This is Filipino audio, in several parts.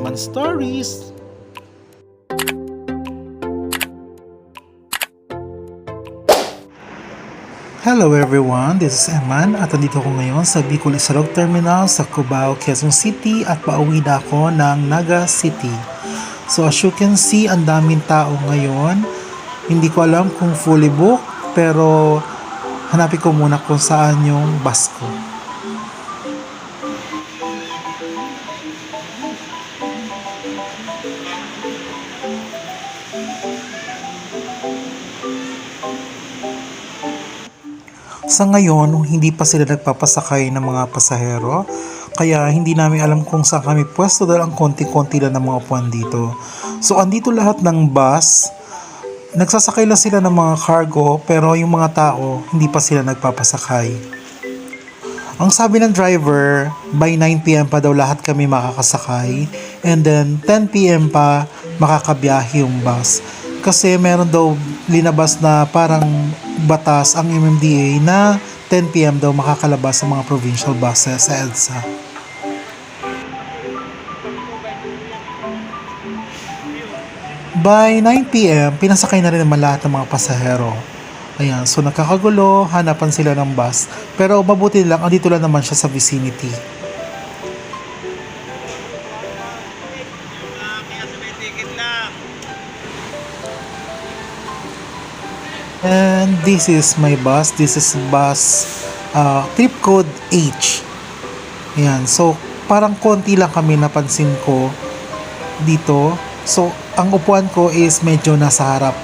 Eman Stories! Hello everyone, this is Eman at nandito ako ngayon sa Bicol Isalog Terminal sa Cubao, Quezon City at pauwi na ako ng Naga City. So as you can see, ang daming tao ngayon. Hindi ko alam kung fully booked pero hanapin ko muna kung saan yung bus ko. Sa ngayon, hindi pa sila nagpapasakay ng mga pasahero, kaya hindi namin alam kung saan kami pwesto dahil ang konti-konti lang ng mga upuan dito. So, andito lahat ng bus, nagsasakay lang sila ng mga cargo, pero yung mga tao, hindi pa sila nagpapasakay. Ang sabi ng driver, by 9 PM pa daw lahat kami makakasakay, and then 10 PM pa makakabiyahe yung bus. Kasi meron daw linabas na parang batas ang MMDA na 10 PM daw makakalabas sa mga provincial buses sa EDSA. By 9 PM, pinasakay na rin naman lahat ng mga pasahero. Ayan, so nakakagulo, hanapan sila ng bus. Pero mabuti lang, andito lang naman siya sa vicinity. And this is my bus. This is bus trip code H. Ayan. So, parang konti lang kami napansin ko dito. So, ang upuan ko is medyo nasa harap.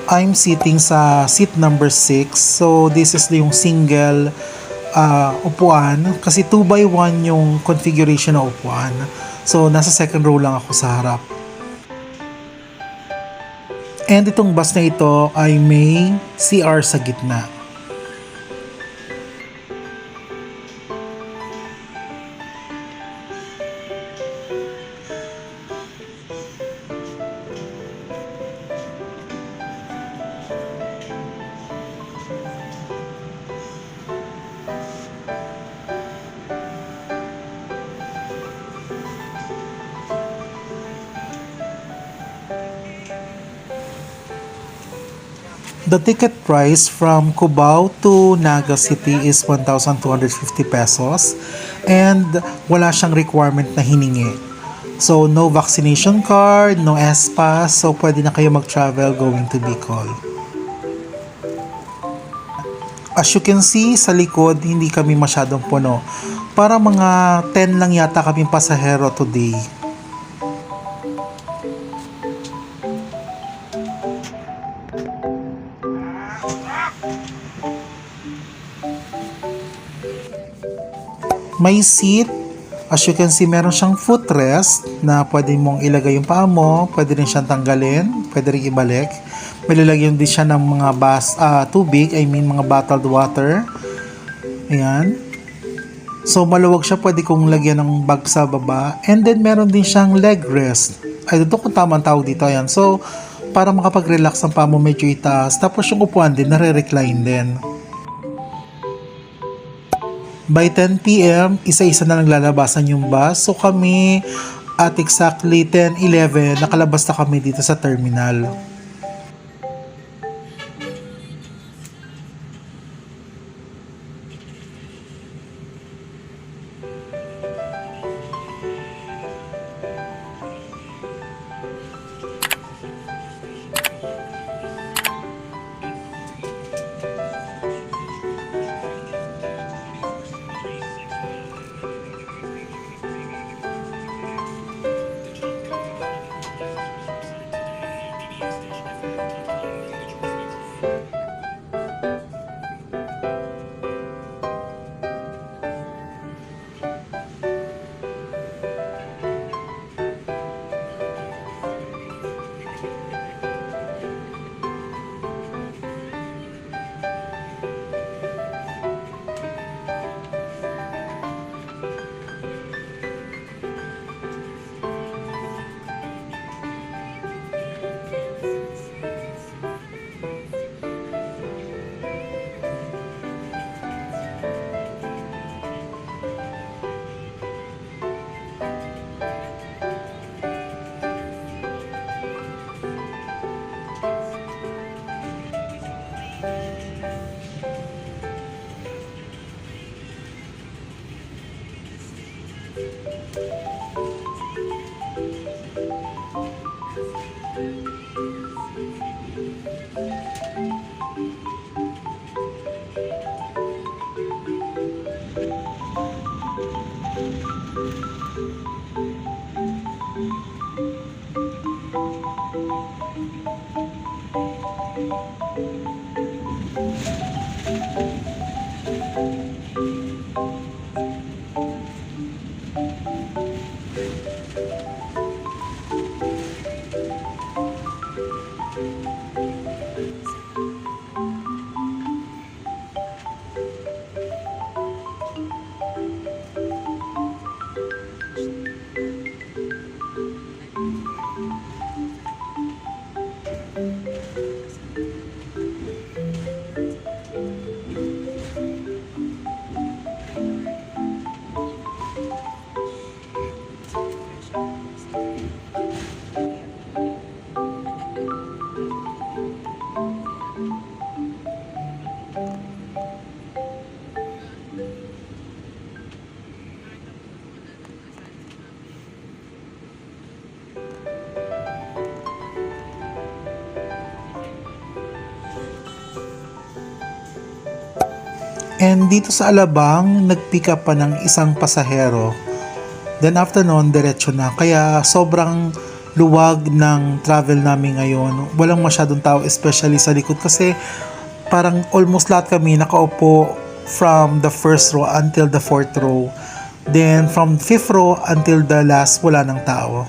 I'm sitting sa seat number 6. So, this is yung single upuan. Kasi 2x1 yung configuration ng upuan. So, nasa second row lang ako sa harap. And itong bus na ito ay may CR sa gitna. The ticket price from Cubao to Naga City is 1,250 pesos and wala siyang requirement na hiningi. So, no vaccination card, no S-Pass, so pwede na kayo mag-travel going to Bicol. As you can see, sa likod, hindi kami masyadong puno. Para mga 10 lang yata kaming pasahero today. May seat, as you can see, meron siyang footrest na pwede mong ilagay yung paa mo, pwede rin siyang tanggalin, pwede rin ibalik. May lalagyan din siya ng mga tubig, mga bottled water. Ayan. So maluwag siya, pwede kong lagyan ng bag sa baba. And then meron din siyang leg rest. Ay, doon kung tama ang tawag dito. Ayan. So, para makapag-relax ang paa mo medyo itaas. Tapos yung upuan din, nare-recline din. By 10 PM, isa-isa na lang lalabasan yung bus. So kami at exactly 10:11, nakalabas na kami dito sa terminal. And dito sa Alabang, nag-pick up pa ng isang pasahero. Then after noon, diretso na. Kaya sobrang luwag ng travel namin ngayon. Walang masyadong tao, especially sa likod. Kasi parang almost lahat kami nakaupo from the first row until the fourth row. Then from fifth row until the last, wala ng tao.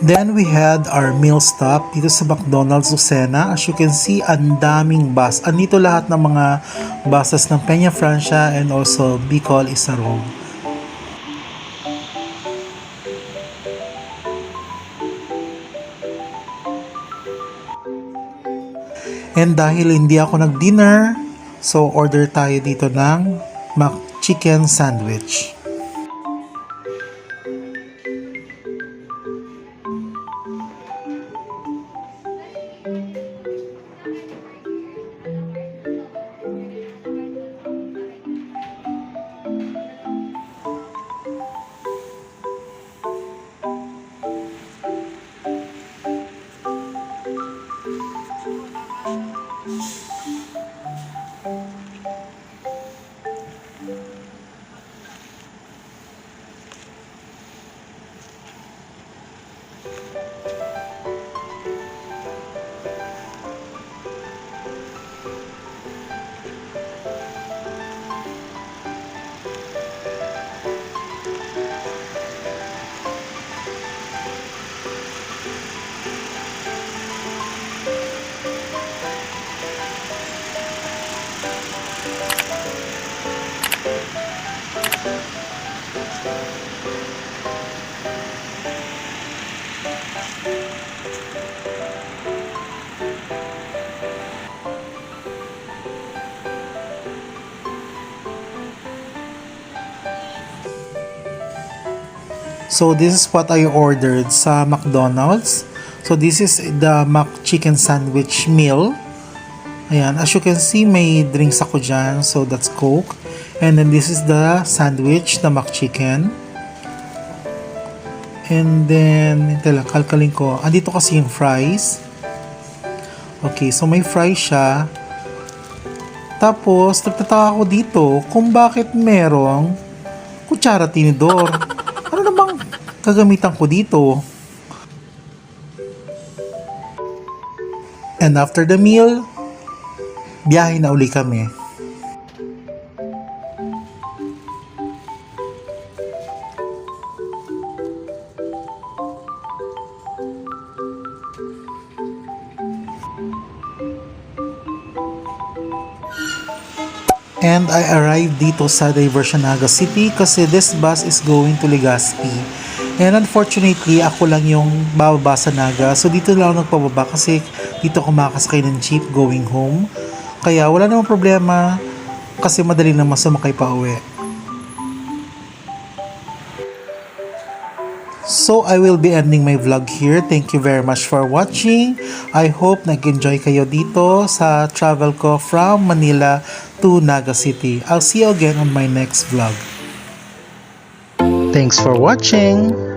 Then we had our meal stop dito sa McDonald's Lucena. As you can see, ang daming bus. Andito lahat ng mga buses ng Peña Francia and also Bicol Isarog. And dahil hindi ako nag-dinner, so order tayo dito ng McChicken sandwich. So this is what I ordered sa McDonald's. So this is the McChicken sandwich meal. Ayan, as you can see, may drinks ako dyan. So that's Coke. And then this is the sandwich, the McChicken. And then, ito lang, kalkalin ko. Andito kasi yung fries. Okay, so may fries siya. Tapos, nagtataka ako dito kung bakit merong kutsara tinidor. Ano namang gagamitan ko dito? And after the meal, biyahe na uli kami. And I arrived dito sa Diversion Naga City kasi this bus is going to Legazpi. And unfortunately, ako lang yung bababa sa Naga. So dito lang ako nagpababa kasi dito ako makakasakay ng jeep going home. Kaya wala namang problema kasi madali naman sumakay pa uwi. So I will be ending my vlog here. Thank you very much for watching. I hope nag-enjoy kayo dito sa travel ko from Manila to Naga City. I'll see you again on my next vlog. Thanks for watching.